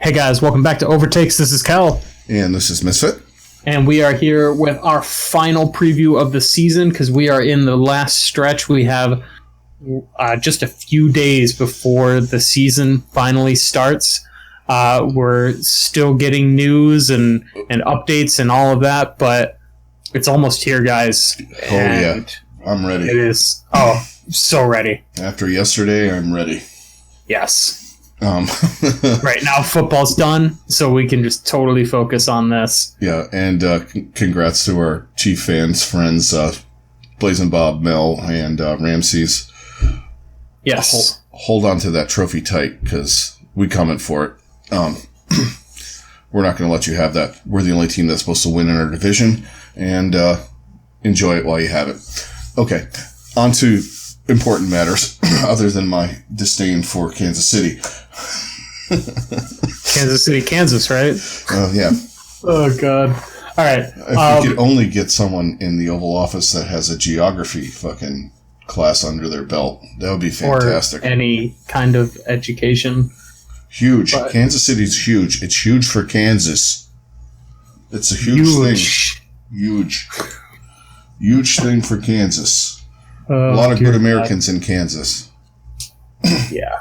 Hey guys, welcome back to OverTakes. This is Kel. And this is Misfit. And we are here with our final preview of the season because we are in the last stretch. We have just a few days before the season finally starts. We're still getting news and updates and all of that, but it's almost here, guys. Oh, yeah. I'm ready. It is. Oh, so ready. After yesterday, I'm ready. Yes. Right now, football's done, so we can just totally focus on this. Yeah, and congrats to our Chief fans, friends, Blazing Bob, Mel, and Ramses. Yes. Hold on to that trophy tight, because we coming for it. We're not going to let you have that. We're the only team that's supposed to win in our division, and enjoy it while you have it. Okay, on to important matters, other than my disdain for Kansas City. Kansas City, Kansas, right? Yeah. Oh, God. All right. If you could only get someone in the Oval Office that has a geography fucking class under their belt, that would be fantastic. Or any kind of education. Huge. But Kansas City's huge. It's huge for Kansas. It's a huge thing. Huge. Huge thing for Kansas. A lot of good Americans in Kansas. Yeah.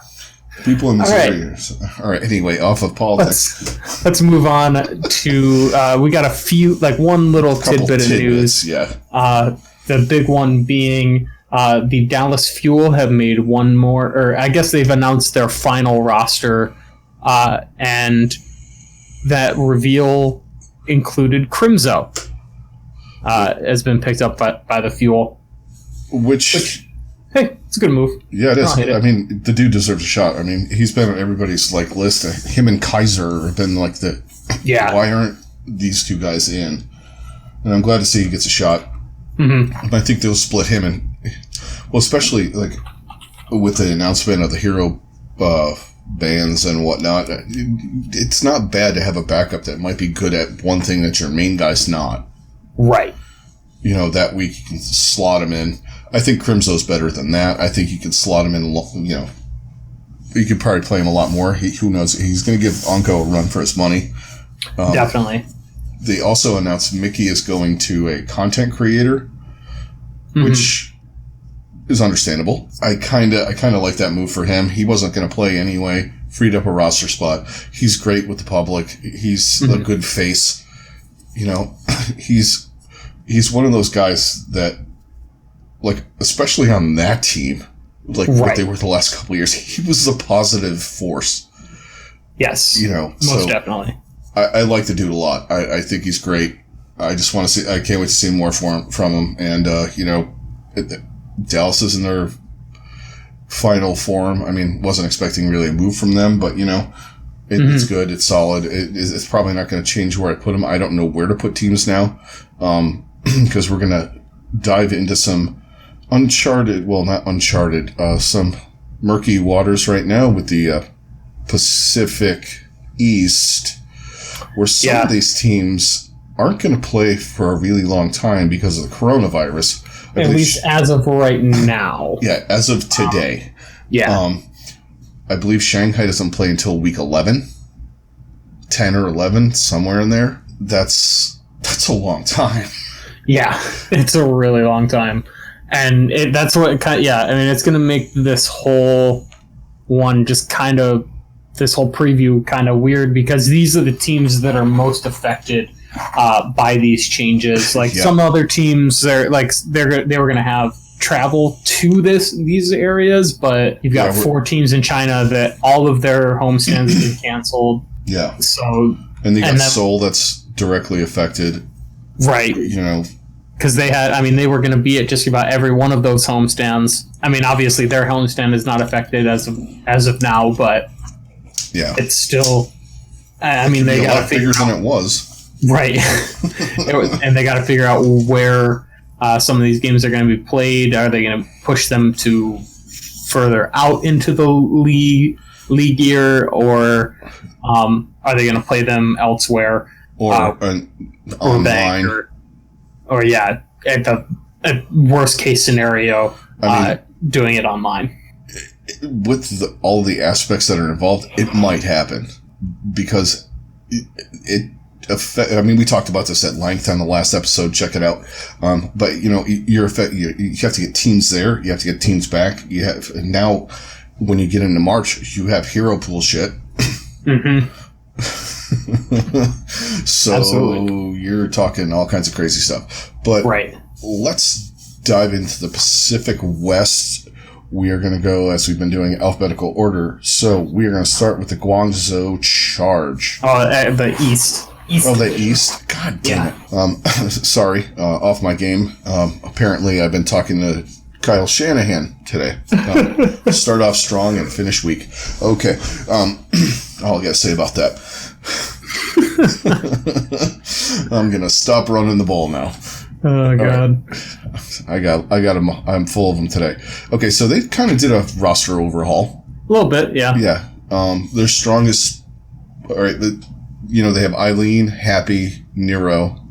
People in Missouri. All right. Anyway, off of politics. Let's move on to. We got a few, like one little tidbit of news. Yeah. The big one being the Dallas Fuel have made one more, or I guess they've announced their final roster, and that reveal included Crimzo. Has been picked up by the Fuel. Which, hey, it's a good move. Yeah, it is. I mean, the dude deserves a shot. I mean, he's been on everybody's list. Him and Kaiser have been the. Yeah. Why aren't these two guys in? And I'm glad to see he gets a shot. Mm-hmm. I think they'll split him and, well, especially with the announcement of the hero bands and whatnot. It's not bad to have a backup that might be good at one thing that your main guy's not. Right. That week you can slot him in. I think Crimso's better than that. I think you can slot him in, you could probably play him a lot more. Who knows? He's going to give Onko a run for his money. Definitely. They also announced Mickey is going to a content creator, which is understandable. I kind of like that move for him. He wasn't going to play anyway. Freed up a roster spot. He's great with the public. He's a good face. He's one of those guys that, especially on that team, what they were the last couple of years, he was a positive force. Yes. Most definitely. I like the dude a lot. I think he's great. I just want to see, I can't wait to see more from him. And, Dallas is in their final form. I mean, wasn't expecting really a move from them, but, it's good. It's solid. It's probably not going to change where I put them. I don't know where to put teams now, because we're going to dive into some some murky waters right now with the Pacific East, where some of these teams aren't going to play for a really long time because of the coronavirus. At least as of right now. Yeah, as of today. I believe Shanghai doesn't play until week 11, 10 or 11, somewhere in there. That's a long time. Yeah, it's a really long time. And that's what it kind of, I mean, it's going to make this whole one just kind of, this whole preview kind of weird because these are the teams that are most affected by these changes. Some other teams, they were going to have travel to these areas, but you've got 4 teams in China that all of their homestands have been canceled. Yeah. So and they got Seoul that's directly affected. Right. Because they were going to be at just about every one of those homestands. I mean, obviously their homestand is not affected as of now, but it's still. I mean, they got to figure bigger than it was. Right. And they got to figure out where some of these games are going to be played. Are they going to push them to further out into the league year, or are they going to play them elsewhere? Or online? Or at the worst case scenario, doing it online. With all the aspects that are involved, it might happen. because it I mean, we talked about this at length on the last episode. Check it out. But you have to get teams there. You have to get teams back. Now, when you get into March, you have hero pool shit. Mm-hmm. So Absolutely. You're talking all kinds of crazy stuff. But let's dive into the Pacific West. We are going to go, as we've been doing, alphabetical order. So we are going to start with the Guangzhou Charge. Oh, the East. The East? God damn it. Sorry, off my game. Apparently, I've been talking to Kyle Shanahan today. Start off strong and finish weak. Okay. All I got to say about that. I'm going to stop running the ball now. Oh, God. I got them. I'm full of them today. Okay, so they kind of did a roster overhaul. A little bit, yeah. Yeah. Their strongest... All right, they have Eileen, Happy, Nero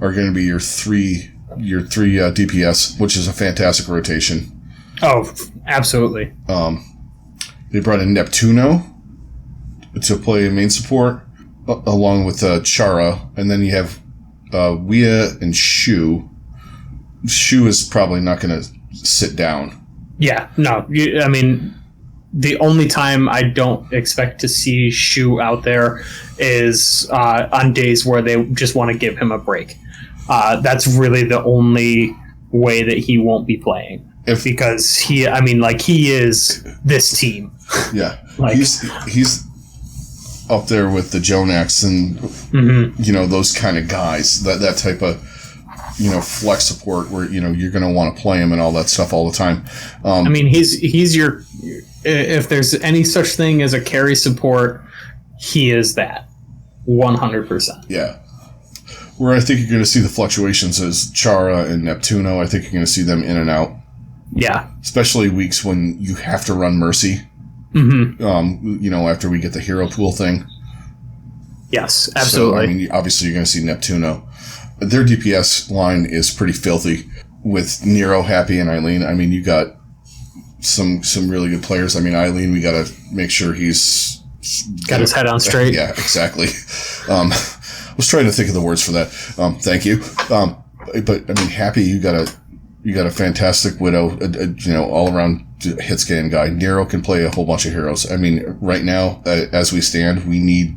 are going to be your three DPS, which is a fantastic rotation. Oh, absolutely. They brought in Neptuno to play main support, along with Chara, and then you have Wea and Shu. Shu is probably not going to sit down. Yeah, no. I mean, the only time I don't expect to see Shu out there is on days where they just want to give him a break. That's really the only way that he won't be playing. Because he is this team. Yeah. He's up there with the Jonax and, those kind of guys. That type of, flex support where, you're going to want to play him and all that stuff all the time. He's your... If there's any such thing as a carry support, he is that. 100%. Yeah. Where I think you're going to see the fluctuations is Chara and Neptuno. I think you're going to see them in and out. Yeah. Especially weeks when you have to run Mercy. Mm-hmm. After we get the hero pool thing. Yes, absolutely. So, obviously you're going to see Neptuno. Their DPS line is pretty filthy with Nero, Happy, and Eileen. You got some really good players. Eileen, we got to make sure he's got his head on straight. Yeah, exactly. I was trying to think of the words for that. Thank you. But Happy, you got a fantastic Widow, all around hit scan guy. Nero can play a whole bunch of heroes. Right now, as we stand, we need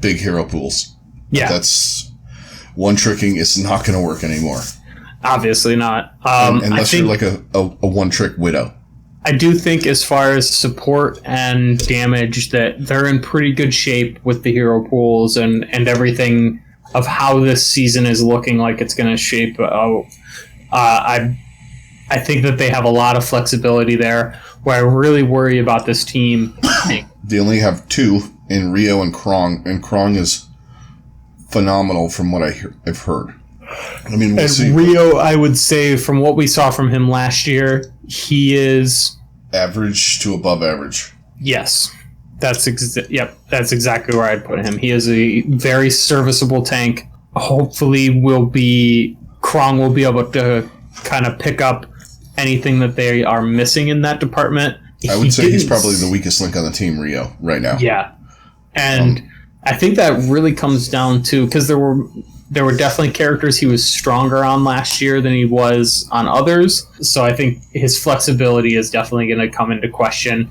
big hero pools. Yeah, that's one tricking is not going to work anymore. Obviously not. Unless you're like a one-trick Widow. I do think as far as support and damage that they're in pretty good shape with the hero pools and everything of how this season is looking like it's going to shape out. I think that they have a lot of flexibility there. Where I really worry about this team... They only have two in Rio and Krong, and Krong is phenomenal from what I've heard. We'll see. Rio, I would say, from what we saw from him last year, he is... average to above average. Yes. That's exactly where I'd put him. He is a very serviceable tank. Hopefully Krong will be able to kind of pick up anything that they are missing in that department. I would say he's probably the weakest link on the team, Rio, right now. Yeah. And I think that really comes down to... because there were definitely characters he was stronger on last year than he was on others. So I think his flexibility is definitely going to come into question.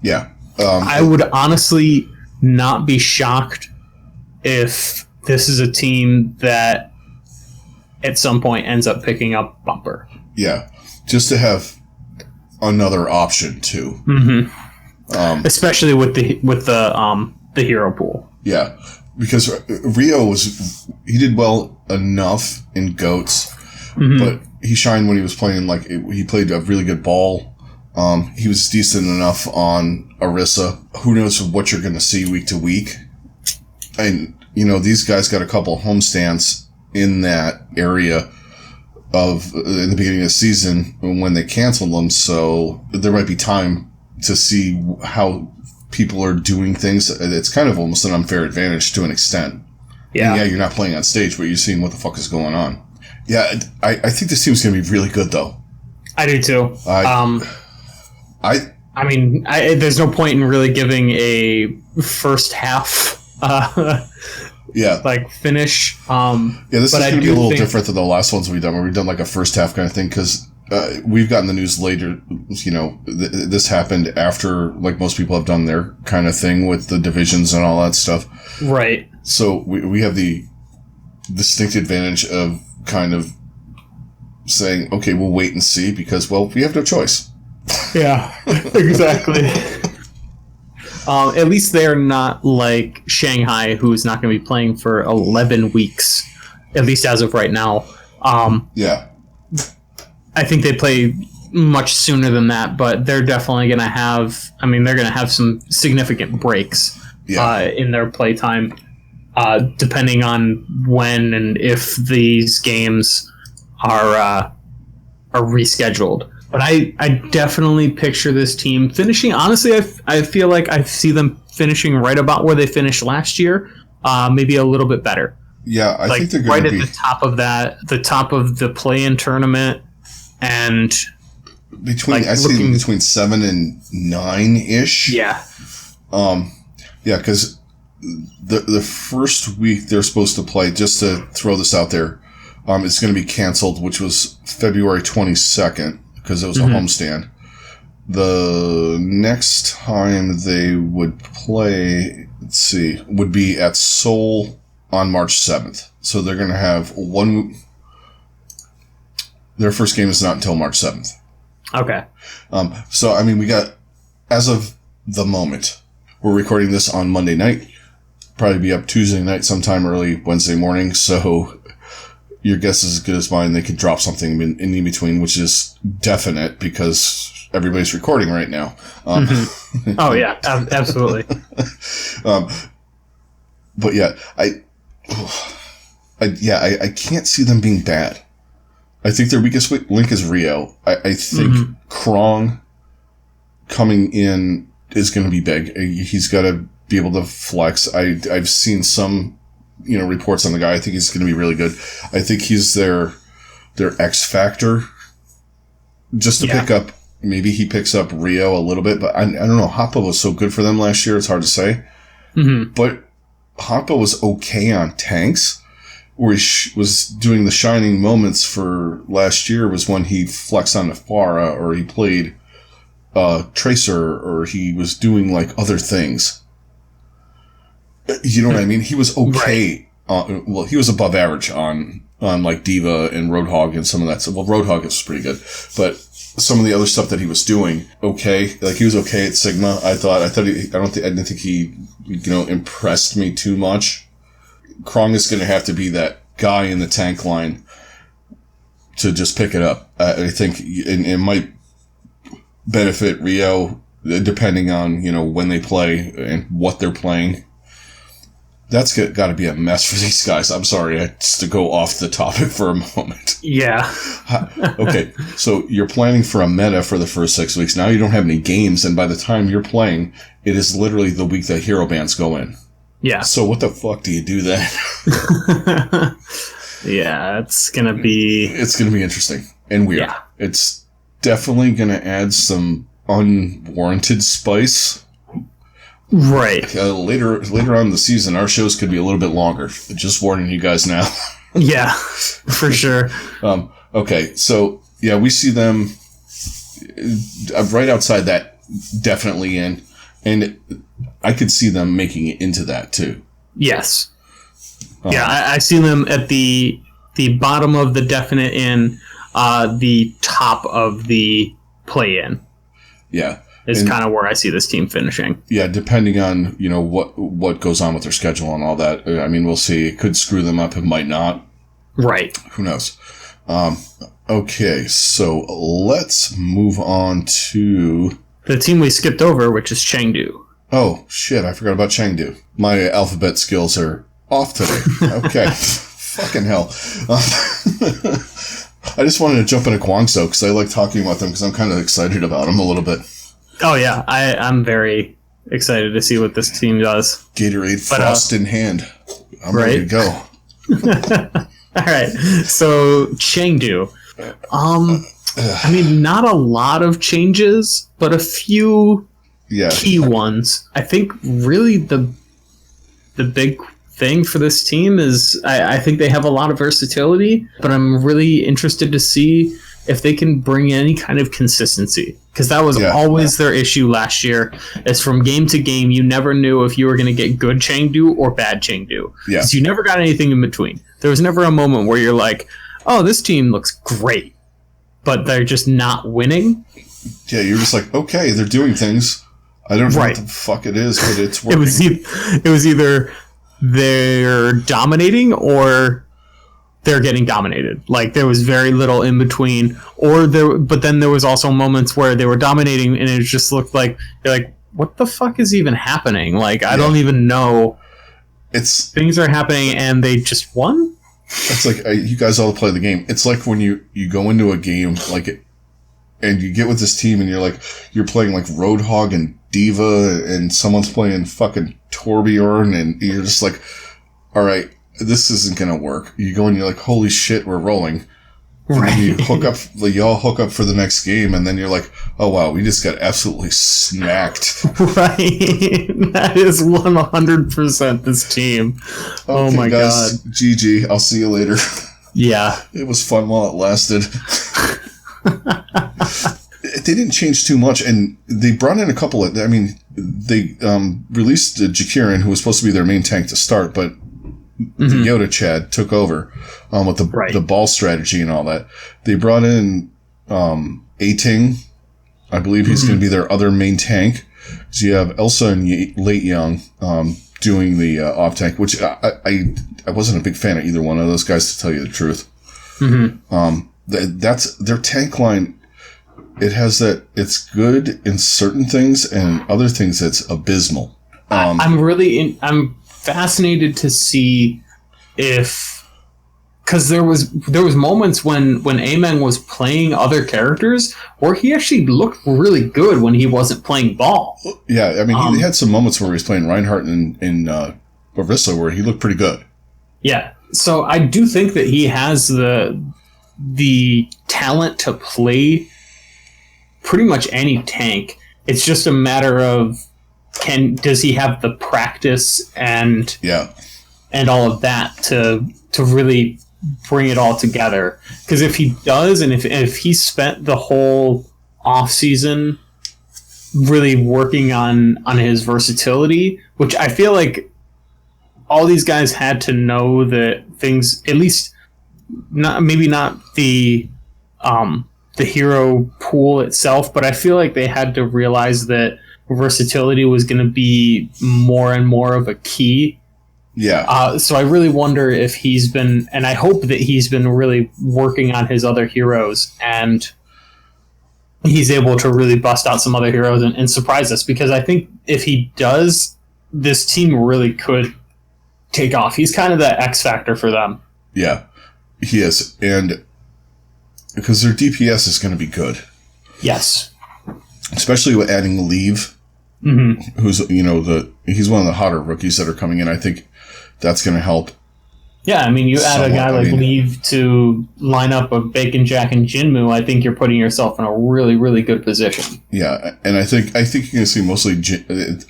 Yeah. I would honestly not be shocked if this is a team that at some point ends up picking up Bumper. Yeah. Just to have another option too. Mm-hmm. Especially with the hero pool. Yeah. Because Rio he did well enough in Goats, but he shined when he was playing, he played a really good ball. He was decent enough on Orisa. Who knows what you're going to see week to week. And, these guys got a couple of homestands in that area in the beginning of the season when they canceled them, so there might be time to see how people are doing things. It's kind of almost an unfair advantage to an extent. Yeah. And you're not playing on stage, but you're seeing what the fuck is going on. Yeah, I think this team's going to be really good, though. I do, too. I I mean, there's no point in really giving a first half finish. This is going to be a little different than the last ones we've done, where we've done like a first half kind of thing, because we've gotten the news later. This happened after like most people have done their kind of thing with the divisions and all that stuff. Right. So we have the distinct advantage of kind of saying, okay, we'll wait and see, because, well, we have no choice. Yeah, exactly. At least they're not like Shanghai, who's not going to be playing for 11 weeks, at least as of right now. Yeah. I think they play much sooner than that, but they're definitely going to have, they're going to have some significant breaks in their play time, depending on when and if these games are rescheduled. But I definitely picture this team finishing. Honestly, I feel like I see them finishing right about where they finished last year, maybe a little bit better. Yeah, I think they're going to be right at the top of the top of the play-in tournament, and between 7 and 9 ish. Yeah. Because the first week they're supposed to play, just to throw this out there, it's going to be canceled, which was February 22nd. Because it was a homestand. The next time they would play, would be at Seoul on March 7th. So they're going to have their first game is not until March 7th. Okay. So, we got, as of the moment, we're recording this on Monday night. Probably be up Tuesday night, sometime early Wednesday morning. So your guess is as good as mine. They could drop something in between, which is definite because everybody's recording right now. Oh yeah, absolutely. But yeah, I can't see them being bad. I think their weakest link is Rio. I think Krong coming in is going to be big. He's got to be able to flex. I've seen some reports on the guy. I think he's going to be really good. I think he's their X factor. Just to pick up, maybe he picks up Rio a little bit, but I don't know. Hoppa was so good for them last year. It's hard to say. But Hoppa was okay on tanks. Where he was doing the shining moments for last year was when he flexed on the Pharah, or he played Tracer, or he was doing like other things. You know what I mean? He was okay. Right. He was above average on like Diva and Roadhog and some of that stuff. Well, Roadhog was pretty good, but some of the other stuff that he was doing, okay. Like he was okay at Sigma. I didn't think he, impressed me too much. Krong is going to have to be that guy in the tank line to just pick it up. I think it might benefit Rio depending on, when they play and what they're playing. That's got to be a mess for these guys. I'm sorry, just to go off the topic for a moment. Yeah. Okay, so you're planning for a meta for the first 6 weeks. Now you don't have any games, and by the time you're playing, it is literally the week that hero bans go in. Yeah. So what the fuck do you do then? Yeah, it's going to be interesting and weird. Yeah. It's definitely going to add some unwarranted spice. Right. Later on in the season, our shows could be a little bit longer. Just warning you guys now. Yeah, for sure. Okay, so yeah, we see them right outside that, definitely in, and I could see them making it into that too. Yes. Yeah, I see them at the bottom of the definite in, the top of the play in. Yeah. Is kind of where I see this team finishing. Yeah, depending on, what goes on with their schedule and all that. We'll see. It could screw them up. It might not. Right. Who knows? Okay, so let's move on to the team we skipped over, which is Chengdu. Oh, shit. I forgot about Chengdu. My alphabet skills are off today. Okay. Fucking hell. I just wanted to jump into Guangzhou because I like talking about them because I'm kind of excited about them a little bit. Oh, yeah. I'm very excited to see what this team does. Gatorade Frost in hand. I'm ready to go. All right. So, Chengdu. I mean, not a lot of changes, but a few key ones. I think really the big thing for this team is I think they have a lot of versatility, but I'm really interested to see if they can bring any kind of consistency, because that was always their issue last year. Is from game to game, you never knew if you were going to get good Chengdu or bad Chengdu, because you never got anything in between. There was never a moment where you're like, oh, this team looks great, but they're just not winning. Yeah, you're just like, okay, they're doing things. I don't know what the fuck it is, but it's working. It was either they're dominating or they're getting dominated. Like, there was very little in between. But then there was also moments where they were dominating and it just looked like, you're like, what the fuck is even happening? Like, I don't even know. Things are happening and they just won? It's like, you guys all play the game. It's like when you go into a game, and you get with this team and you're playing like Roadhog and Diva and someone's playing fucking Torbjorn and you're just like, all right, this isn't going to work. You go and you're like, holy shit, we're rolling. Right. And then you all hook up for the next game and then you're like, oh wow, we just got absolutely smacked. Right. That is 100% this team. Okay, oh my guys, God. GG. I'll see you later. Yeah. It was fun while it lasted. They didn't change too much, and they brought in a couple of... I mean, they released Jakirin, who was supposed to be their main tank to start, but the Yoda Chad took over with the ball strategy and all that. They brought in A-Ting. I believe he's going to be their other main tank. So you have Elsa and Late Young doing the off-tank, which I wasn't a big fan of either one of those guys, to tell you the truth. That's their tank line. It has that. It's good in certain things, and other things it's abysmal. I'm fascinated to see because there was moments when Aemon was playing other characters where he actually looked really good when he wasn't playing ball. Yeah, I mean, he had some moments where he was playing Reinhardt in Orisa where he looked pretty good. Yeah, so I do think that he has the talent to play pretty much any tank. It's just a matter of does he have the practice and all of that to really bring it all together? Because if he does, and if he spent the whole off season really working on his versatility, which I feel like all these guys had to know that things, at least not the hero pool itself, but I feel like they had to realize that versatility was going to be more and more of a key. Yeah. So I really wonder if he's been, and I hope that he's been really working on his other heroes, and he's able to really bust out some other heroes and surprise us, because I think if he does, this team really could take off. He's kind of the X factor for them. Yeah, he is. And because their DPS is going to be good. Yes. Especially with adding Leave, who's, he's one of the hotter rookies that are coming in. I think that's going to help. Yeah, I mean, you add a guy like Leave to line up with Bacon Jack and Jinmu, I think you're putting yourself in a really, really good position. Yeah, and I think you're going to see mostly,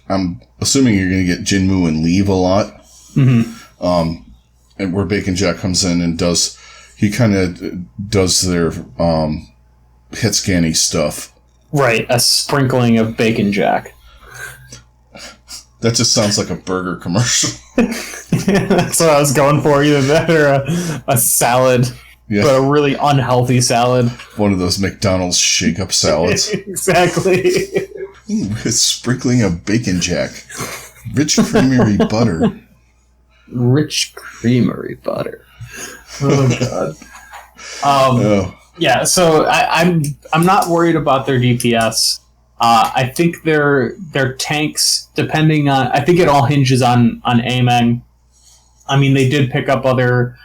I'm assuming you're going to get Jinmu and Leave a lot. And where Bacon Jack comes in and does their hit scanning stuff. Right, a sprinkling of Bacon Jack. That just sounds like a burger commercial. That's what I was going for. Either that or a salad, but a really unhealthy salad. One of those McDonald's shake-up salads. Exactly. With sprinkling of Bacon Jack. Rich creamery butter. Rich creamery butter. Oh, God. Yeah, so I'm not worried about their DPS. I think their tanks, depending on, I think it all hinges on Aemon. I mean, they did pick up other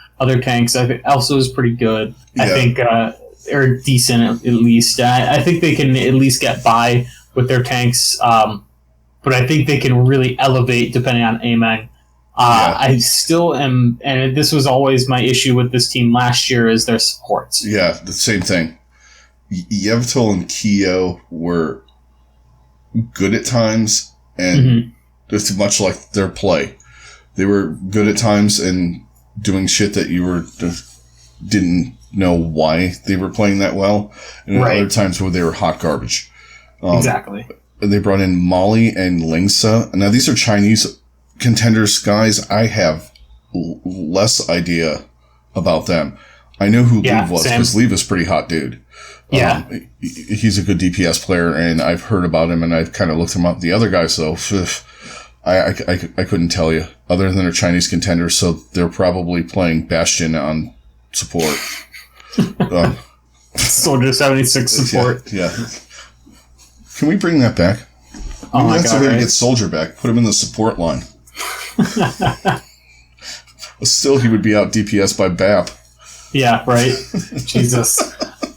tanks. I think Elsa is pretty good. Yeah. I think they're decent at least. I think they can at least get by with their tanks. But I think they can really elevate depending on Aemon. I still am, and this was always my issue with this team last year, is their supports. Yeah, the same thing. Yevtol and Kyo were good at times, and it's much like their play. They were good at times and doing shit that you didn't know why they were playing that well, and other times where they were hot garbage. Exactly. They brought in Molly and Lingsa. Now, these are Chinese contenders, guys. I have less idea about them. I know who Leave was, because Leave is a pretty hot dude. Yeah. He's a good DPS player, and I've heard about him, and I've kind of looked him up. The other guys, though, I couldn't tell you, other than they're Chinese contenders, so they're probably playing Bastion on support. Soldier 76 support. Yeah. Can we bring that back? Oh my that's God, the way to get Soldier back. Put him in the support line. Still, he would be out DPS by BAP. Yeah, right. Jesus.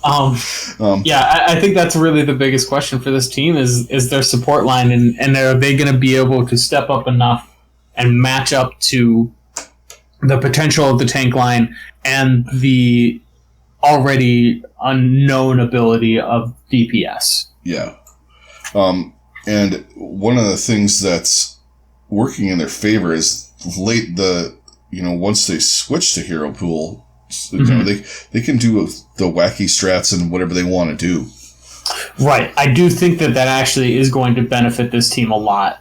I think that's really the biggest question for this team is their support line, and are they going to be able to step up enough and match up to the potential of the tank line and the already unknown ability of DPS? Yeah. And one of the things that's working in their favor is once they switch to Hero Pool, they can do the wacky strats and whatever they want to do. Right. I do think that actually is going to benefit this team a lot,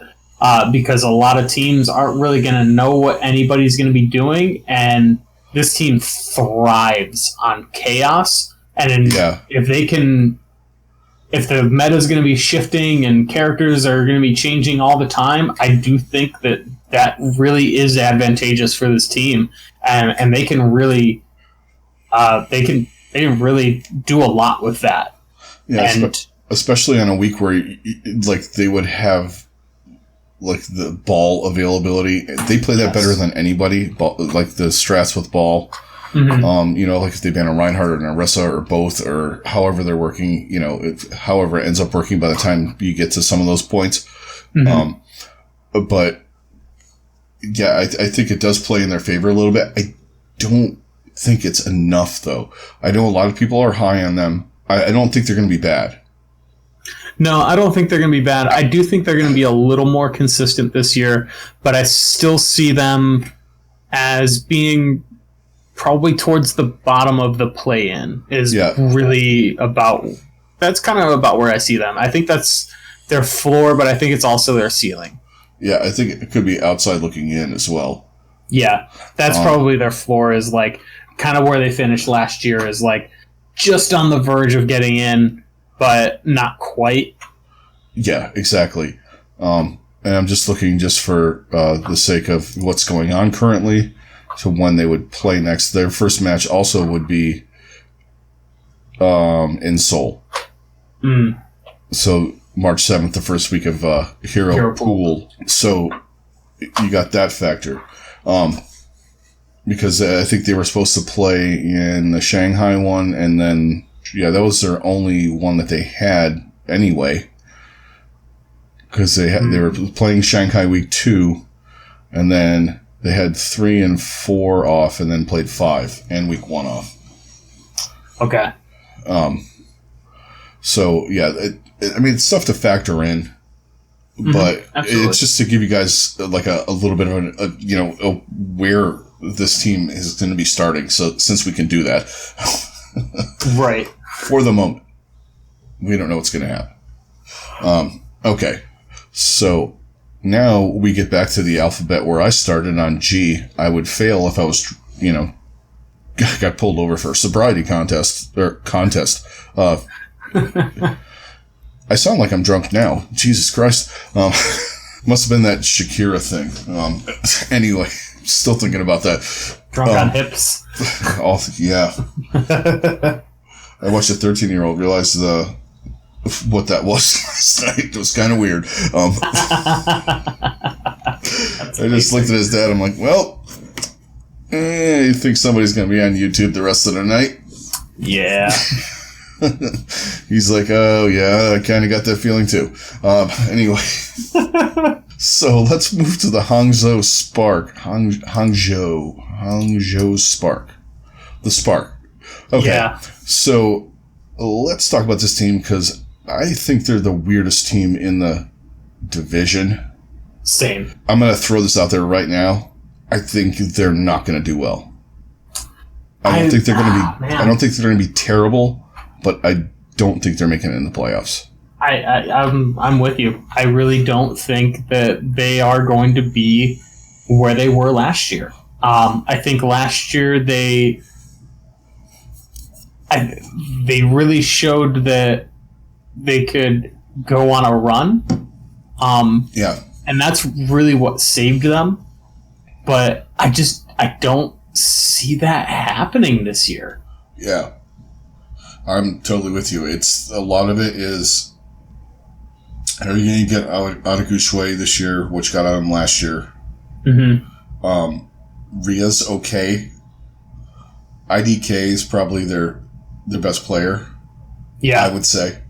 because a lot of teams aren't really going to know what anybody's going to be doing, and this team thrives on chaos. And if the meta is going to be shifting and characters are going to be changing all the time, I do think that really is advantageous for this team, and they can really they can really do a lot with that. Yeah, and especially on a week where they would have the ball availability. They play that better than anybody. Like the strats with ball. If they ban a Reinhardt or an Orisa or both, or however they're working, however it ends up working by the time you get to some of those points. But yeah, I think it does play in their favor a little bit. I don't think it's enough, though. I know a lot of people are high on them. I don't think they're going to be bad. No, I don't think they're going to be bad. I do think they're going to be a little more consistent this year, but I still see them as being probably towards the bottom of the play-in really about... That's kind of about where I see them. I think that's their floor, but I think it's also their ceiling. Yeah, I think it could be outside looking in as well. Yeah, that's probably their floor, is kind of where they finished last year, is just on the verge of getting in, but not quite. Yeah, exactly. And I'm just looking for the sake of what's going on currently to when they would play next. Their first match also would be in Seoul. So March 7th, the first week of Hero Pool. So you got that factor. Because I think they were supposed to play in the Shanghai one, and then, that was their only one that they had anyway. Because they were playing Shanghai week 2, and then they had 3 and 4 off, and then played 5 and week 1 off. Okay. So it's stuff to factor in, but it's just to give you guys a little bit of where this team is going to be starting. So since we can do that, right, for the moment, we don't know what's going to happen. Okay, so now we get back to the alphabet where I started on G. I would fail if I was, got pulled over for a sobriety contest. I sound like I'm drunk now. Jesus Christ. Must have been that Shakira thing. Anyway, still thinking about that. Drunk on hips. Yeah. I watched a 13-year-old realize what that was last night. It was kind of weird. I just looked at his dad. I'm like, well, you think somebody's going to be on YouTube the rest of the night? Yeah. He's like, oh, yeah, I kind of got that feeling too. Anyway. So let's move to the Hangzhou Spark. Hangzhou Spark. The Spark. Okay. Yeah. So let's talk about this team because I think they're the weirdest team in the division. Same. I'm going to throw this out there right now. I think they're not going to do well. I don't think they're going to be. I don't think they're going to be terrible, but I don't think they're making it in the playoffs. I'm with you. I really don't think that they are going to be where they were last year. I think last year they really showed that they could go on a run. Yeah. And that's really what saved them. But I don't see that happening this year. Yeah. I'm totally with you. It's a lot of it is, are you going to get out of Guangzhou this year, which got out of them last year? Mm-hmm. Ria's okay. IDK is probably their best player. Yeah. I would say.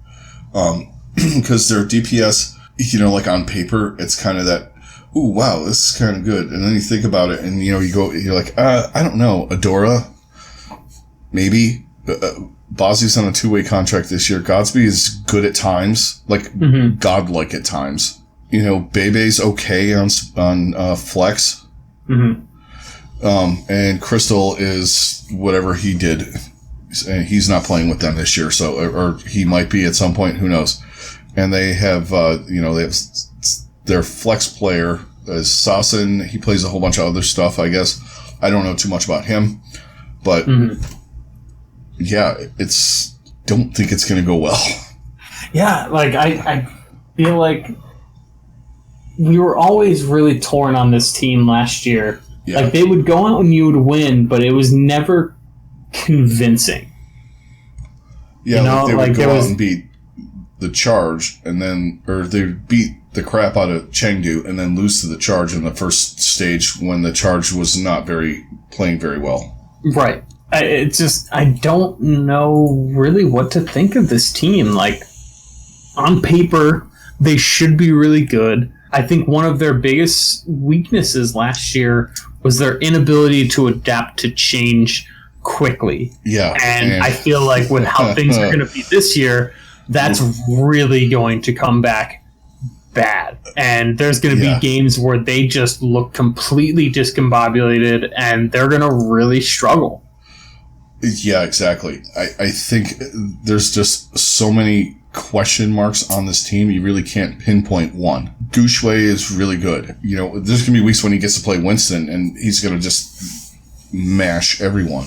Because their DPS, like on paper, it's kind of that, ooh, wow, this is kind of good. And then you think about it and, you're like, I don't know, Adora, maybe. Bozzy's on a 2-way contract this year. Godsby is good at times, godlike at times. Bebe's okay on Flex. Mm-hmm. And Crystal is whatever he did. And he's not playing with them this year, or he might be at some point, who knows. And they have, they have their flex player is Sassen. He plays a whole bunch of other stuff, I guess. I don't know too much about him, but yeah, don't think it's going to go well. Yeah, I feel like we were always really torn on this team last year. Yeah. They would go out and you would win, but it was never convincing. Yeah, they would go out and beat the Charge, or they would beat the crap out of Chengdu and then lose to the Charge in the first stage when the Charge was not playing very well. Right. I don't know really what to think of this team. On paper, they should be really good. I think one of their biggest weaknesses last year was their inability to adapt to change quickly. Yeah. And I feel like with how things are going to be this year, that's really going to come back bad. And there's going to be games where they just look completely discombobulated and they're going to really struggle. Yeah, exactly. I think there's just so many question marks on this team, you really can't pinpoint one. Guangzhou is really good. There's going to be weeks when he gets to play Winston and he's going to just mash everyone.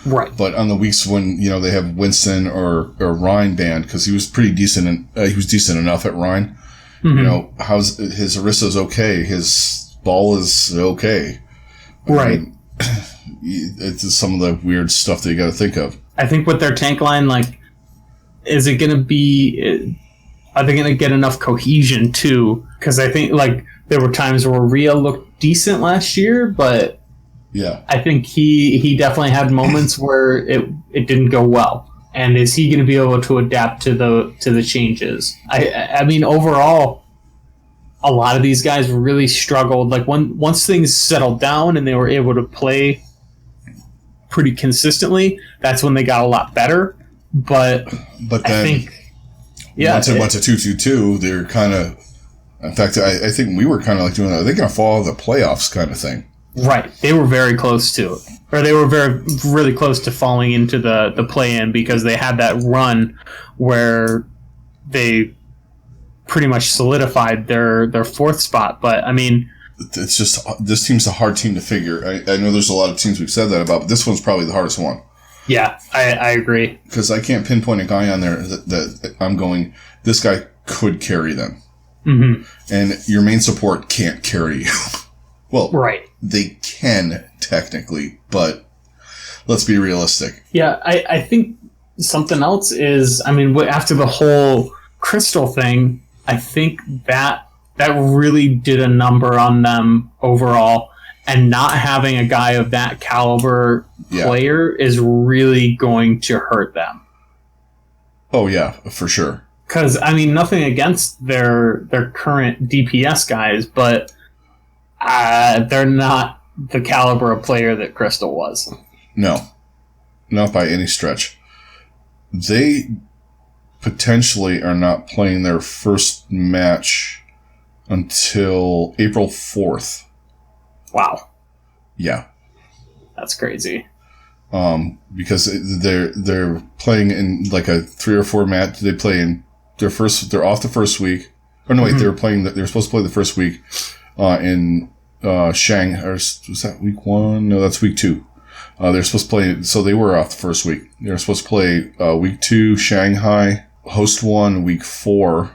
Right. But on the weeks when, they have Winston or Rhine banned, because he was pretty decent, he was decent enough at Rhine. Mm-hmm. How's his Orisa's okay. His ball is okay. Right. It's some of the weird stuff that you got to think of. I think with their tank line, is it going to be... Are they going to get enough cohesion, too? Because I think, there were times where Rhea looked decent last year, but... Yeah. I think he definitely had moments where it didn't go well. And is he going to be able to adapt to the changes? I mean, overall, a lot of these guys really struggled. Once things settled down and they were able to play pretty consistently, that's when they got a lot better. But then, I think, once it went to 2-2-2, they're kind of... In fact, I think we were kind of doing that. Are they going to follow the playoffs kind of thing? Right. They were very close to it. Or they were really close to falling into the play-in because they had that run where they pretty much solidified their fourth spot. But, I mean... It's just... This team's a hard team to figure. I know there's a lot of teams we've said that about, but this one's probably the hardest one. Yeah, I agree. Because I can't pinpoint a guy on there that I'm going, this guy could carry them. Mm-hmm. And your main support can't carry you. Well, right. They can, technically, but let's be realistic. Yeah, I think something else is, I mean, after the whole Crystal thing, I think that really did a number on them overall. And not having a guy of that caliber player is really going to hurt them. Oh, yeah, for sure. Because, I mean, nothing against their current DPS guys, but they're not the caliber of player that Crystal was. No. Not by any stretch. they potentially are not playing their first match until April 4th. Wow. Yeah. That's crazy. Because they're playing in like a 3 or 4 match. They play in they're off the first week. Or no, wait, they were supposed to play the first week, in, Shanghai, or was that week 1? No, that's week 2. They're supposed to play, so they were off the first week. They were supposed to play, week 2, Shanghai, host 1, week 4.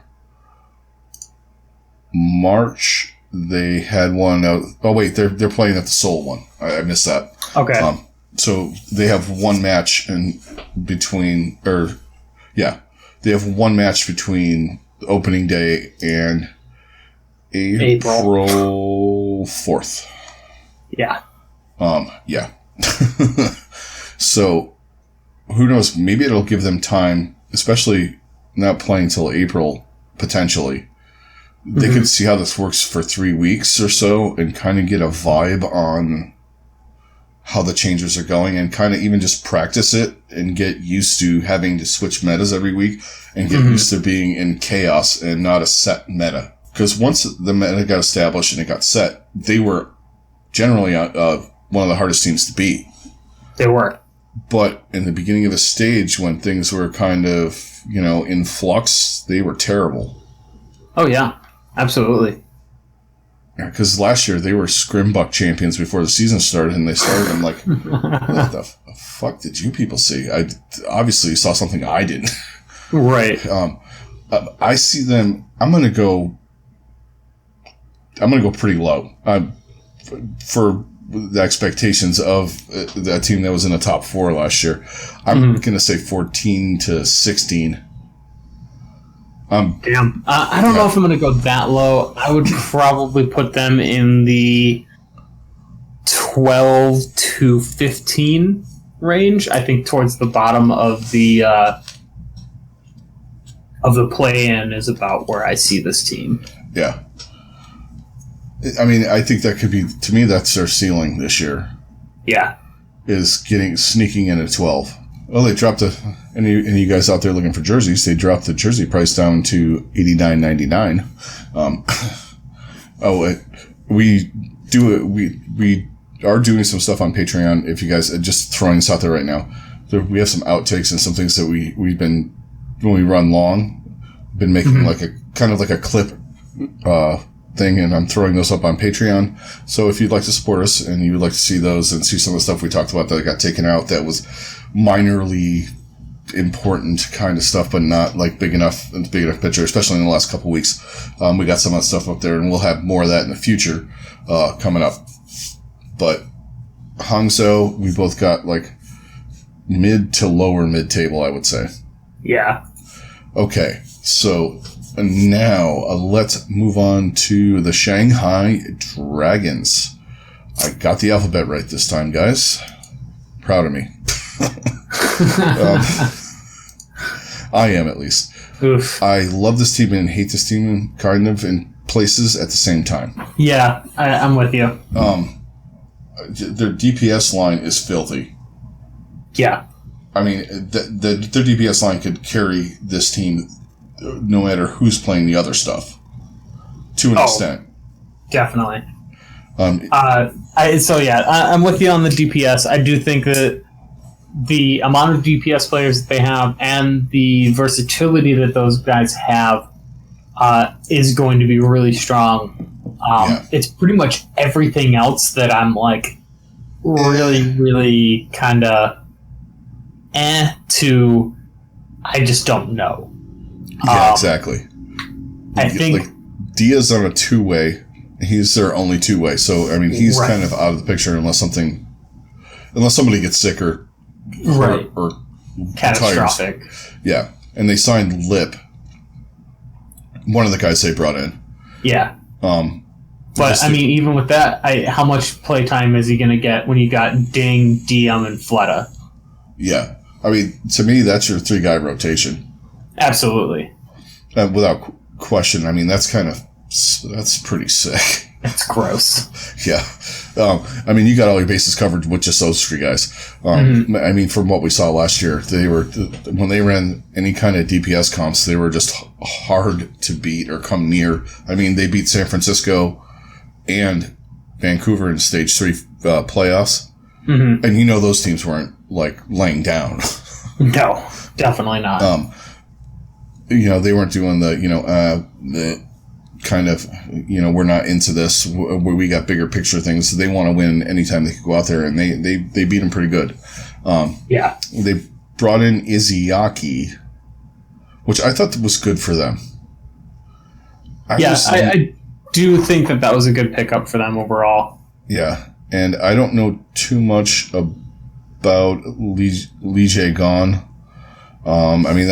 March, they had one out. Oh, wait, they're playing at the Seoul one. I missed that. Okay. So they have one match in between, they have one match between opening day and April 4th. Yeah. Yeah. So who knows? Maybe it'll give them time, especially not playing till April, potentially. They could see how this works for 3 weeks or so and kind of get a vibe on how the changes are going and kind of even just practice it and get used to having to switch metas every week and get used to being in chaos and not a set meta. Because once the meta got established and it got set, they were generally one of the hardest teams to beat. They were. But in the beginning of a stage when things were kind of, in flux, they were terrible. Oh, yeah. Absolutely. Yeah, because last year they were Scrimbuck champions before the season started, and they started. I'm like, what the fuck did you people see? I obviously saw something I didn't. Right. I see them. I'm gonna go pretty low. For the expectations of that team that was in the top 4 last year. I'm gonna say 14 to 16. Damn. I don't know if I'm going to go that low. I would probably put them in the 12 to 15 range. I think towards the bottom of the play-in is about where I see this team. Yeah. I mean, I think that could be, to me, that's their ceiling this year. Yeah. Is sneaking in at 12. Well, they dropped any of you guys out there looking for jerseys, they dropped the jersey price down to $89.99. We are doing some stuff on Patreon. If you guys are just throwing this out there right now, we have some outtakes and some things that we've been, when we run long, been making like a kind of like a clip thing, and I'm throwing those up on Patreon. So if you'd like to support us and you would like to see those and see some of the stuff we talked about that got taken out that was minorly important kind of stuff, but not like big enough picture, especially in the last couple of weeks. We got some of that stuff up there, and we'll have more of that in the future coming up. But Hangzhou, we both got like mid to lower mid-table, I would say. Yeah. Okay, so now let's move on to the Shanghai Dragons. I got the alphabet right this time, guys. Proud of me. I am, at least. Oof. I love this team and hate this team kind of in places at the same time. Yeah, I'm with you. Their DPS line is filthy. Yeah. I mean, their DPS line could carry this team no matter who's playing the other stuff. To an extent. Definitely. I'm with you on the DPS. I do think that the amount of DPS players that they have and the versatility that those guys have is going to be really strong. It's pretty much everything else that I'm like really, really kind of to I just don't know. Yeah, exactly. I think like Dia's on a 2-way. He's their only 2-way, so I mean he's kind of out of the picture unless somebody gets sick or catastrophic. Retires. Yeah, and they signed Lip, one of the guys they brought in. Yeah. But I mean, even with that, how much playtime is he going to get when you got Ding, Diem, and Fleta? Yeah, I mean, to me, that's your 3-guy rotation. Absolutely. Without question. I mean, that's pretty sick. It's gross. Yeah. I mean, you got all your bases covered with just those three guys. I mean, from what we saw last year, when they ran any kind of DPS comps, they were just hard to beat or come near. I mean, they beat San Francisco and Vancouver in Stage 3 playoffs. Mm-hmm. And those teams weren't, like, laying down. No, definitely not. They weren't doing the kind of, we're not into this, where we got bigger picture things. They want to win anytime they could go out there, and they beat them pretty good. Yeah. They brought in Izayaki, which I thought was good for them. I do think that was a good pickup for them overall. Yeah, and I don't know too much about Lee Jae-gon. I mean,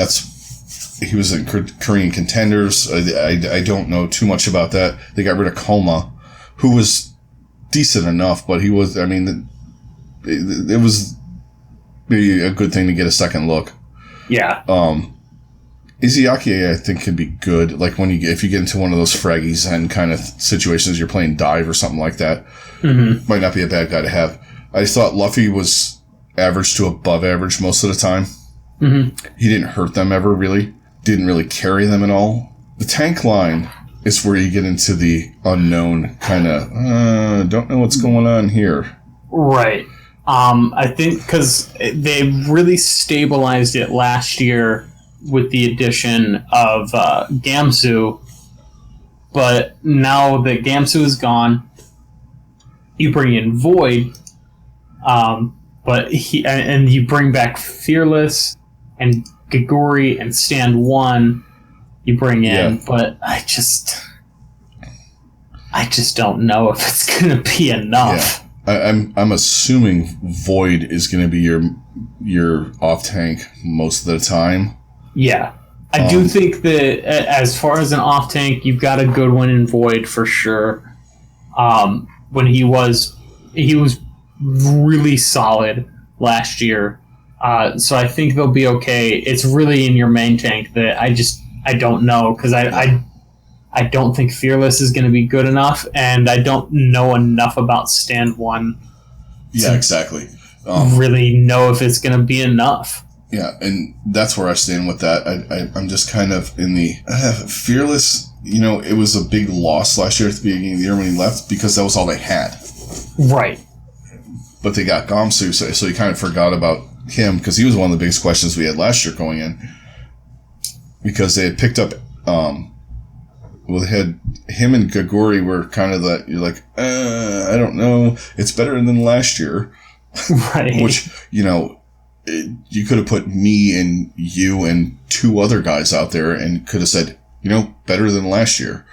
he was in Korean Contenders. I don't know too much about that. They got rid of Koma, who was decent enough, but he was, I mean, it was maybe a good thing to get a second look. Yeah. Izayaki, I think, can be good. Like if you get into one of those fraggy Zen kind of situations, you're playing dive or something like that. Mm-hmm. Might not be a bad guy to have. I thought Luffy was average to above average most of the time. Mm-hmm. He didn't hurt them ever, really. Didn't really carry them at all. The tank line is where you get into the unknown kind of, don't know what's going on here. Right. I think because they really stabilized it last year with the addition of Gamsu, but now that Gamsu is gone, you bring in Void, but you bring back Fearless and Gigori and Stand 1 you bring in, but I just don't know if it's going to be enough. Yeah. I'm assuming Void is going to be your off tank most of the time. Yeah. I do think that as far as an off tank, you've got a good one in Void for sure. When he was really solid last year. So I think they'll be okay. It's really in your main tank that I don't know, because I don't think Fearless is going to be good enough, and I don't know enough about Stand 1. Yeah, exactly. Really know if it's going to be enough. Yeah, and that's where I stand with that. I'm just kind of in the Fearless. It was a big loss last year at the beginning of the year when he left, because that was all they had. Right. But they got Gamsu, so you kind of forgot about him, because he was one of the biggest questions we had last year going in, because they had picked up they had him and Gagori were kind of you're like, I don't know, it's better than last year. Right. Which, you could have put me and you and two other guys out there and could have said, better than last year.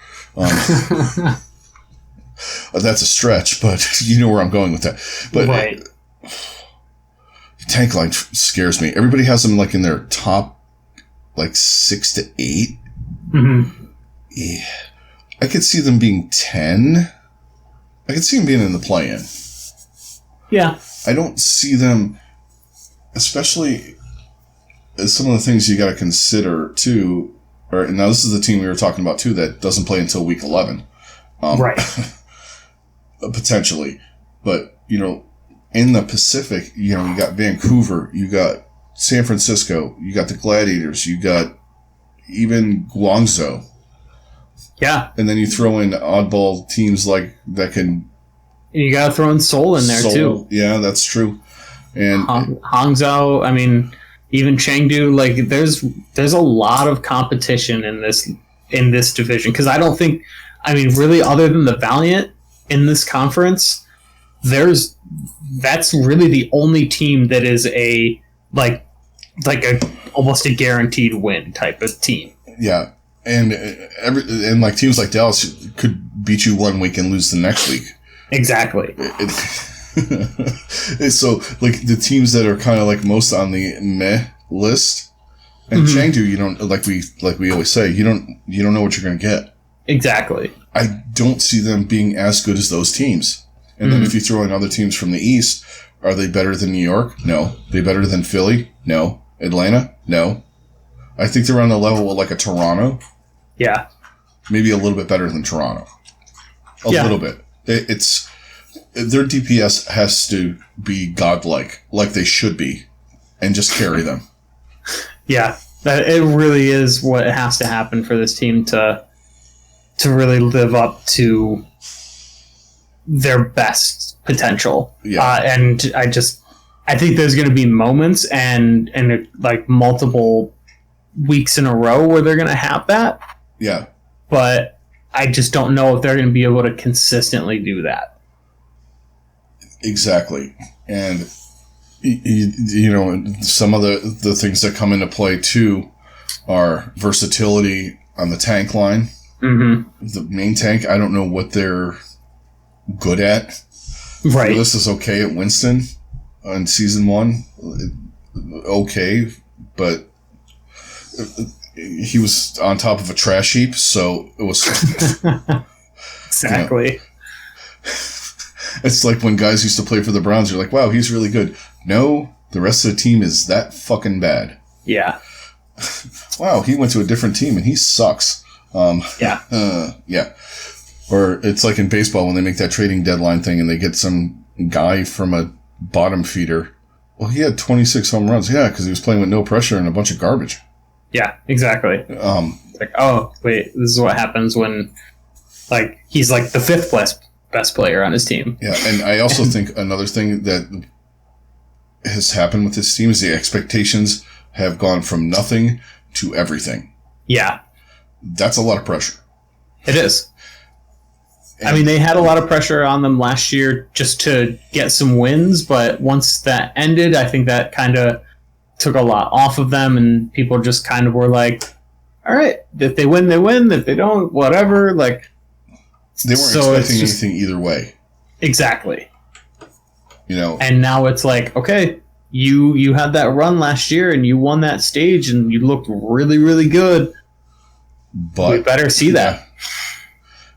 That's a stretch, but you know where I'm going with that. But right. Tank line scares me. Everybody has them in their top 6 to 8. Mm-hmm. Yeah. I could see them being 10. I could see them being in the play-in. Yeah. I don't see them, especially as some of the things you got to consider too. Now this is the team we were talking about too that doesn't play until week 11. Right. Potentially. But, in the Pacific, you got Vancouver, you got San Francisco, you got the Gladiators, you got even Guangzhou. Yeah. And then you throw in oddball teams that can... You got to throw in Seoul in there too. Yeah, that's true. And Hangzhou, I mean, even Chengdu, there's a lot of competition in this division, because I don't think, really, other than the Valiant in this conference, that's really the only team that is a almost a guaranteed win type of team. Yeah, and teams like Dallas could beat you one week and lose the next week. Exactly. So the teams that are kind of most on the meh list, and Chengdu, you don't like we always say, you don't know what you're going to get. Exactly. I don't see them being as good as those teams. And then if you throw in other teams from the East, are they better than New York? No. Are they better than Philly? No. Atlanta? No. I think they're on the level of a Toronto. Yeah. Maybe a little bit better than Toronto. a little bit. It's their DPS has to be godlike, like they should be, and just carry them. Yeah, it really is what has to happen for this team to really live up to their best potential. Yeah. And I think there's going to be moments and like multiple weeks in a row where they're going to have that. Yeah. But I just don't know if they're going to be able to consistently do that. Exactly. And, you know, some of the things that come into play, too, are versatility on the tank line. Mm-hmm. The main tank, I don't know what they're good at. Right. This is okay at Winston on season 1. Okay, but he was on top of a trash heap, so it was... Exactly. You know, it's like when guys used to play for the Browns, you're like, wow, he's really good. No, the rest of the team is that fucking bad. Yeah. Wow, he went to a different team and he sucks. Yeah. Yeah. Or it's like in baseball when they make that trading deadline thing and they get some guy from a bottom feeder. Well, he had 26 home runs. Yeah, because he was playing with no pressure and a bunch of garbage. Yeah, exactly. It's like, oh, wait, this is what happens when, like, he's like the 5th best player on his team. Yeah, and I also think another thing that has happened with this team is the expectations have gone from nothing to everything. Yeah. That's a lot of pressure. It is. I mean, they had a lot of pressure on them last year just to get some wins, but once that ended, I think that kind of took a lot off of them, and people just kind of were like, all right, if they win, they win. If they don't, whatever. Like, they weren't expecting anything either way. Exactly. You know, and now it's like, okay, you had that run last year, and you won that stage, and you looked really, really good. But we better see that.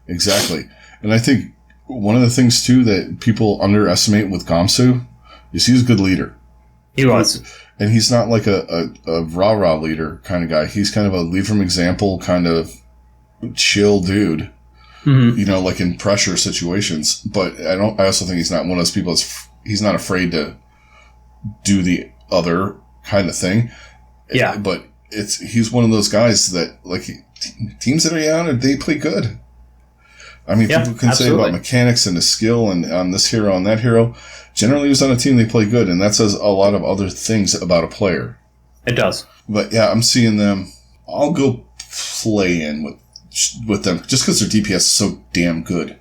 Exactly. And I think one of the things, too, that people underestimate with Guangzhou is he's a good leader. He was. And he's not like a rah-rah leader kind of guy. He's kind of a lead from example kind of chill dude, you know, like in pressure situations. But I also think he's not one of those people he's not afraid to do the other kind of thing. Yeah. But he's one of those guys that, like, teams that are on, they play good. I mean, people can say about mechanics and the skill and on this hero, on that hero. Generally, who's on a team, they play good, and that says a lot of other things about a player. It does. But yeah, I'm seeing them. I'll go play in with them just because their DPS is so damn good.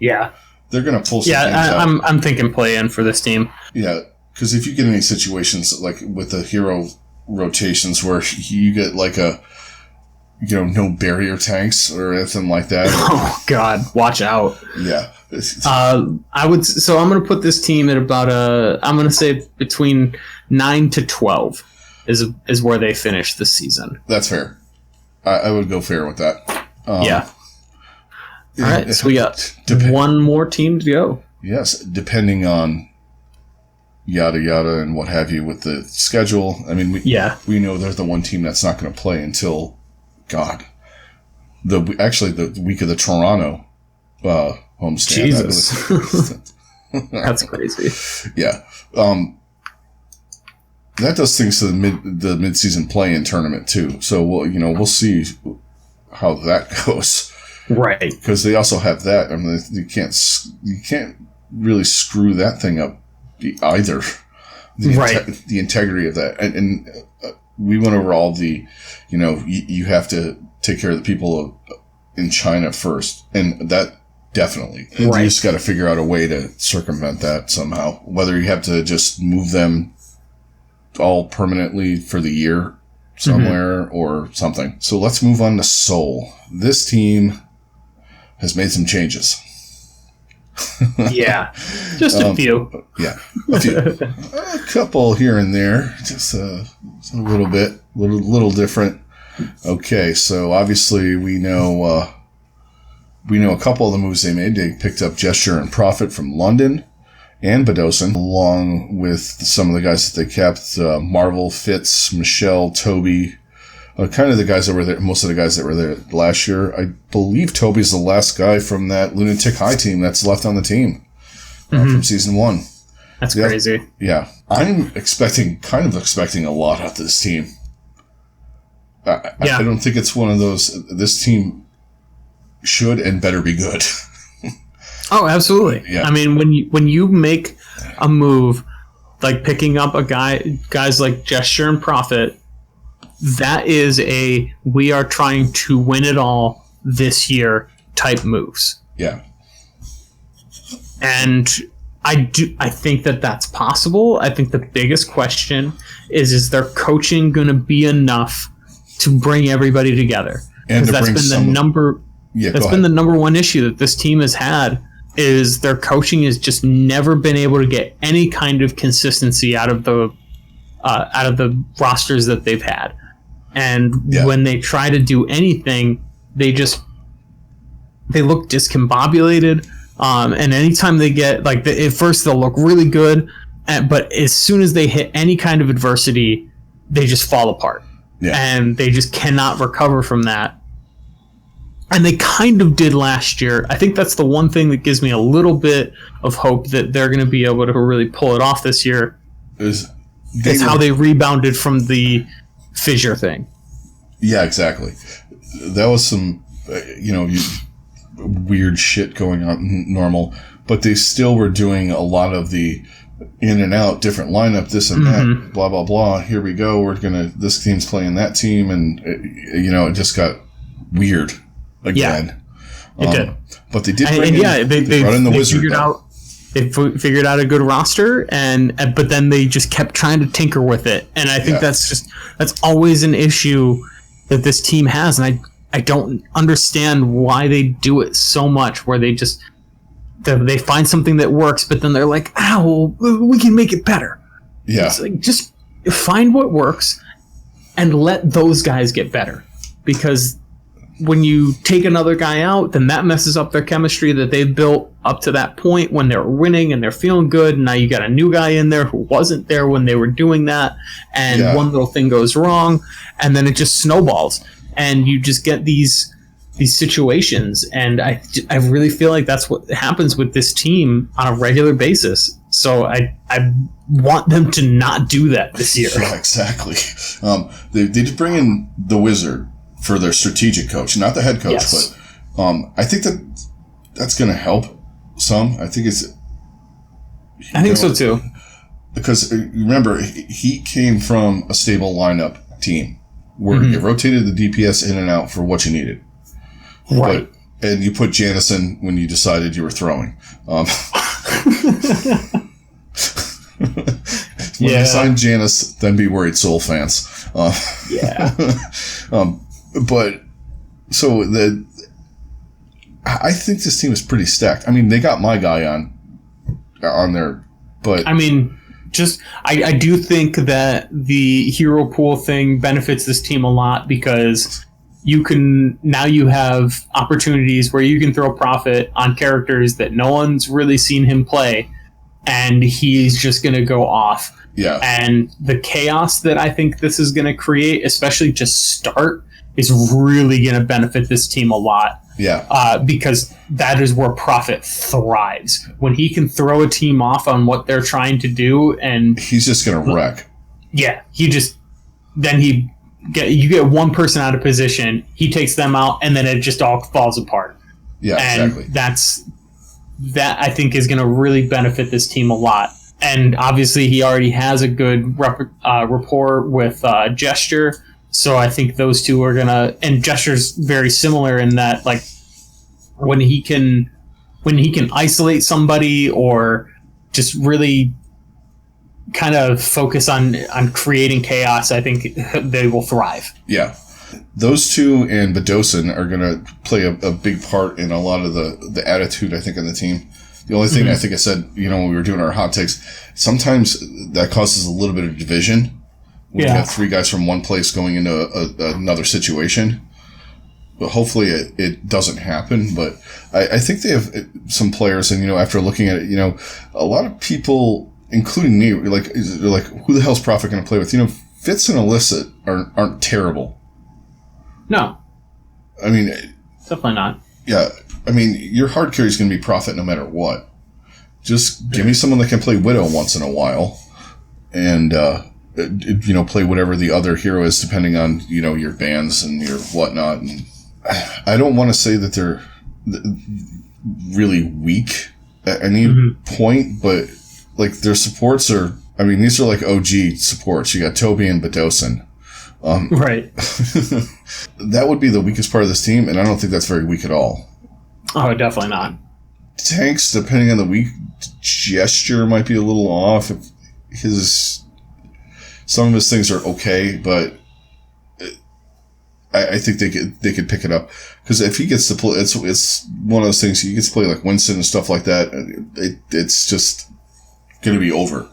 Yeah, they're gonna pull some things out. I'm thinking play in for this team. Yeah, because if you get any situations like with the hero rotations where you get like no barrier tanks or anything like that. Oh God, watch out! Yeah, I would. So I'm going to put this team at about I'm going to say between 9 to 12 is where they finish this season. That's fair. I would go fair with that. Yeah. All right, so we got one more team to go. Yes, depending on yada yada and what have you with the schedule. I mean, we know they're the one team that's not going to play until. God, the week of the Toronto homestand. Jesus, that's crazy. Yeah, that does things to the mid-season play-in tournament too. So we'll see how that goes. Right, because they also have that. I mean, you can't really screw that thing up either. The integrity of that and we went over all the, you have to take care of the people in China first. And that definitely. You just got to figure out a way to circumvent that somehow. Whether you have to just move them all permanently for the year somewhere or something. So let's move on to Seoul. This team has made some changes. Yeah, just a few. Yeah, a few. A couple here and there, just a little bit, little different. Okay, so obviously we know a couple of the moves they made. They picked up Gesture and Profit from London and Badosin, along with some of the guys that they kept: Marvel, Fitz, Michelle, Toby, kind of the guys that were there, most of the guys that were there last year. I believe Toby's the last guy from that Lunatic High team that's left on the team from season 1. That's crazy. Yeah. I'm expecting a lot out of this team. I don't think it's one of those, this team should and better be good. Oh, absolutely. Yeah. I mean, when you make a move like picking up guys like Gesture and Prophet, that is we are trying to win it all this year type moves. Yeah. And I think that that's possible. I think the biggest question is their coaching going to be enough to bring everybody together? And to that's bring been the number. Yeah, that's been the number one issue that this team has had. Is their coaching has just never been able to get any kind of consistency out of the rosters that they've had, and when they try to do anything, they look discombobulated. And anytime they get at first they'll look really good, but as soon as they hit any kind of adversity, they just fall apart, and they just cannot recover from that. And they kind of did last year. I think that's the one thing that gives me a little bit of hope that they're going to be able to really pull it off this year. Is how they rebounded from the fissure thing. Yeah, exactly. That was some, weird shit going on normal, but they still were doing a lot of the in and out, different lineup, this and that, blah, blah, blah. Here we go. This team's playing that team. And, it just got weird. Again, it did, but they did. They brought in the wizard. They figured out a good roster, but then they just kept trying to tinker with it, and I think that's always an issue that this team has, and I don't understand why they do it so much. Where they find something that works, but then they're like, "Oh, we can make it better." Yeah, it's like, just find what works and let those guys get better, because when you take another guy out, then that messes up their chemistry that they've built up to that point when they're winning and they're feeling good. And now you got a new guy in there who wasn't there when they were doing that. And one little thing goes wrong, and then it just snowballs. And you just get these situations. And I really feel like that's what happens with this team on a regular basis. So I want them to not do that this year. Yeah, exactly. They did bring in the wizard for their strategic coach, not the head coach, but I think that's going to help some. I think so too. Because remember, he came from a stable lineup team where you rotated the DPS in and out for what you needed. Right. And you put Janice in when you decided you were throwing. When you sign Janice, then be worried, Seoul fans. But so I think this team is pretty stacked. I mean, they got my guy on there, but I mean, I do think that the hero pool thing benefits this team a lot, because you have opportunities where you can throw Prophet on characters that no one's really seen him play, and he's just going to go off. Yeah. And the chaos that I think this is going to create, especially just start, is really going to benefit this team a lot. Yeah. Because that is where Prophet thrives. When he can throw a team off on what they're trying to do, and he's just going to wreck. Yeah. You get one person out of position, he takes them out, and then it just all falls apart. Yeah, and exactly. That I think is going to really benefit this team a lot. And obviously he already has a good rapport with Gesture. So I think those two are gonna, and Gesture's very similar in that, like, when he can isolate somebody or just really kind of focus on creating chaos, I think they will thrive. Yeah. Those two and Bedosin are going to play a big part in a lot of the attitude, I think, in the team. The only thing I think I said, when we were doing our hot takes, sometimes that causes a little bit of division. When you have three guys from one place going into another situation. But hopefully it doesn't happen. But I think they have some players, and, after looking at it, a lot of people, including me, they're like, who the hell's Prophet going to play with? Fitz and Alyssa aren't terrible. No. I mean, definitely not. Yeah. I mean, your hard carry is going to be profit no matter what. Just give me someone that can play Widow once in a while and, play whatever the other hero is depending on, your bans and your whatnot. And I don't want to say that they're really weak at any point, but like their supports are, I mean, these are like OG supports. You got Toby and Badosin. Right. That would be the weakest part of this team, and I don't think that's very weak at all. Oh, definitely not. Tanks, depending on the weak gesture, might be a little off. Some of his things are okay, but I think they could pick it up, because if he gets to play, it's one of those things. He gets to play like Winston and stuff like that. It's just going to be over.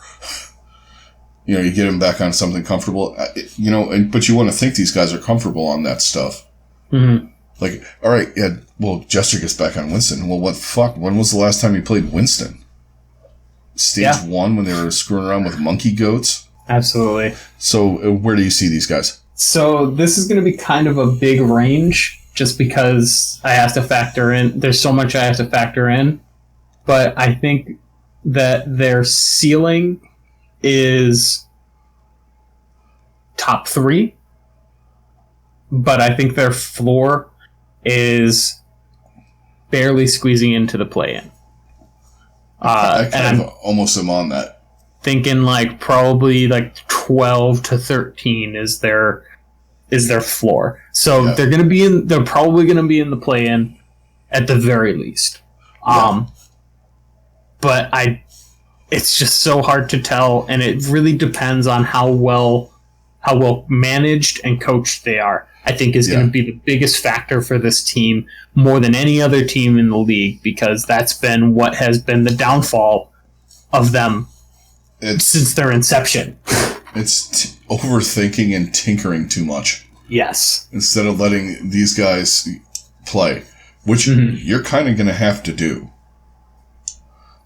You get him back on something comfortable. But you want to think these guys are comfortable on that stuff. Mm-hmm. Like, all right, yeah. Well, Jester gets back on Winston. Well, what the fuck? When was the last time you played Winston? Stage 1 when they were screwing around with monkey goats. Absolutely. So, where do you see these guys? So this is going to be kind of a big range, just because I have to factor in. There's so much I have to factor in, but I think that their ceiling is top 3, but I think their floor is barely squeezing into the play-in. I kind of almost am on that. Thinking like probably like 12 to 13 is their floor. So they're probably gonna be in the play-in at the very least. Yeah. But it's just so hard to tell, and it really depends on how well managed and coached they are. I think is going to be the biggest factor for this team more than any other team in the league, because that's been what has been the downfall of them since their inception. It's overthinking and tinkering too much. Yes. Instead of letting these guys play, which you're kind of going to have to do.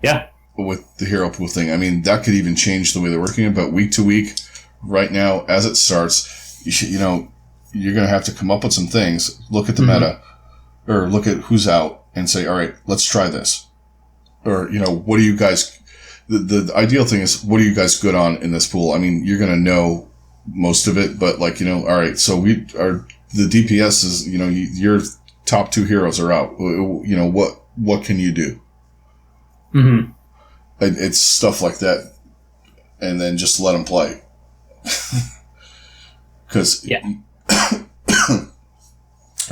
Yeah. With the hero pool thing. I mean, that could even change the way they're working it, but week to week, right now, as it starts, you're going to have to come up with some things, look at the meta, or look at who's out, and say, all right, let's try this. Or, what do you guys... The ideal thing is, what are you guys good on in this pool? I mean, you're going to know most of it, but, all right, so the DPS is, your top 2 heroes are out. What can you do? Mm-hmm. It's stuff like that. And then just let them play. Because... Yeah.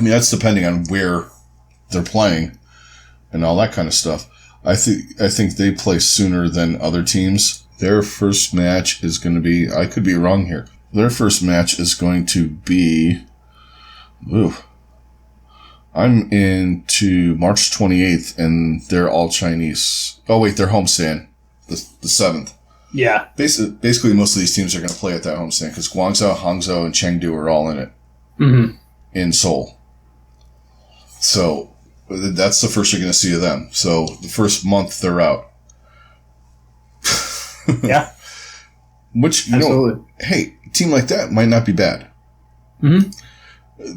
I mean, that's depending on where they're playing and all that kind of stuff. I think they play sooner than other teams. Their first match is going to be... I could be wrong here. Their first match is going to be... I'm into March 28th, and they're all Chinese. Oh, wait, they're homestand. The 7th. Yeah. Basically, most of these teams are going to play at that homestand, because Guangzhou, Hangzhou, and Chengdu are all in it. Mm-hmm. In Seoul. So, that's the first you're going to see of them. So, the first month, they're out. Yeah. Which, Absolutely. Hey, a team like that might not be bad. Mm-hmm.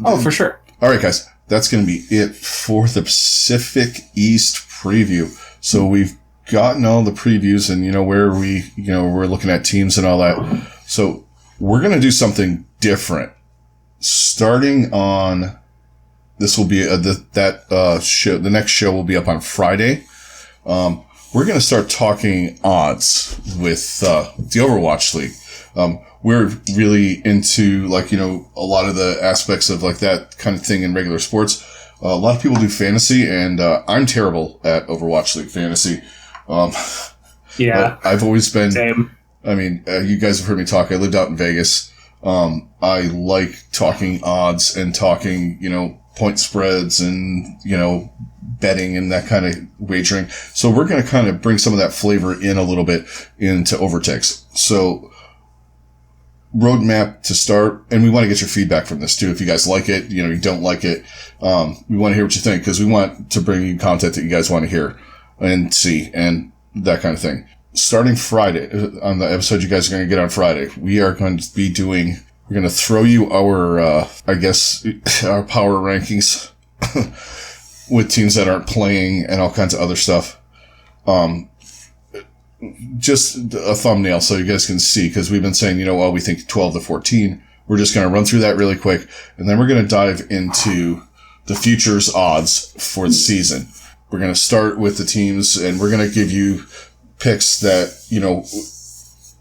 Oh, for sure. All right, guys. That's going to be it for the Pacific East preview. So, we've gotten all the previews and, where we're looking at teams and all that. So, we're going to do something different. Starting on, this will be show. The next show will be up on Friday. We're going to start talking odds with the Overwatch League. We're really into a lot of the aspects of that kind of thing in regular sports. A lot of people do fantasy, and I'm terrible at Overwatch League fantasy. Yeah, I've always been. Same. I mean, you guys have heard me talk. I lived out in Vegas. I like talking odds and talking, point spreads and, betting and that kind of wagering. So we're going to kind of bring some of that flavor in a little bit into OverTakes. So roadmap to start, and we want to get your feedback from this too. If you guys like it, you don't like it. We want to hear what you think, because we want to bring you content that you guys want to hear and see and that kind of thing. Starting Friday, on the episode you guys are going to get on Friday, we are going to be doing We're going to throw you our, I guess, our power rankings with teams that aren't playing and all kinds of other stuff. Just a thumbnail so you guys can see, because we've been saying, we think 12 to 14. We're just going to run through that really quick, and then we're going to dive into the futures odds for the season. We're going to start with the teams, and we're going to give you picks that,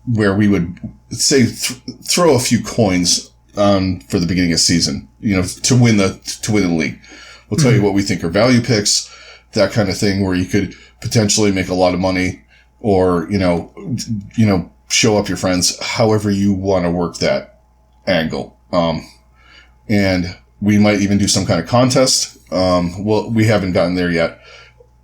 where we would say throw a few coins for the beginning of the season, to win the league. We'll tell you what we think are value picks, that kind of thing, where you could potentially make a lot of money, or show up your friends, however you want to work that angle. And we might even do some kind of contest. We haven't gotten there yet,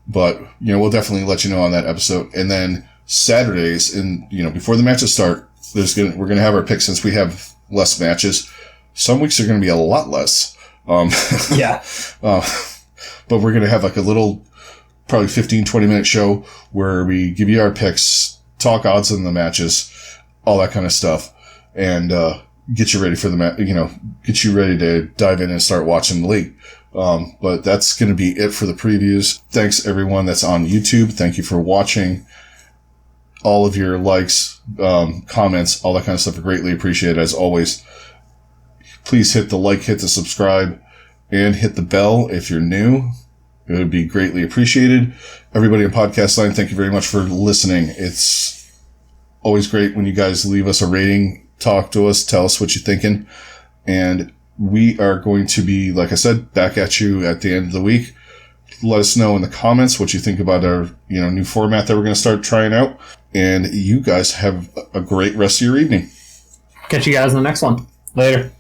but we'll definitely let you know on that episode. And then Saturdays, and before the matches start, we're gonna have our picks, since we have less matches. Some weeks are gonna be a lot less. Yeah. But we're gonna have like a little, probably 15-20 minute show where we give you our picks, talk odds on the matches, all that kind of stuff, and get you ready for get you ready to dive in and start watching the league. But that's going to be it for the previews. Thanks everyone that's on YouTube. Thank you for watching. All of your likes, comments, all that kind of stuff are greatly appreciated as always. Please hit the like, hit the subscribe, and hit the bell if you're new. It would be greatly appreciated. Everybody in podcast line, thank you very much for listening. It's always great when you guys leave us a rating, talk to us, tell us what you're thinking. And we are going to be, like I said, back at you at the end of the week. Let us know in the comments what you think about our, new format that we're going to start trying out. And you guys have a great rest of your evening. Catch you guys in the next one. Later.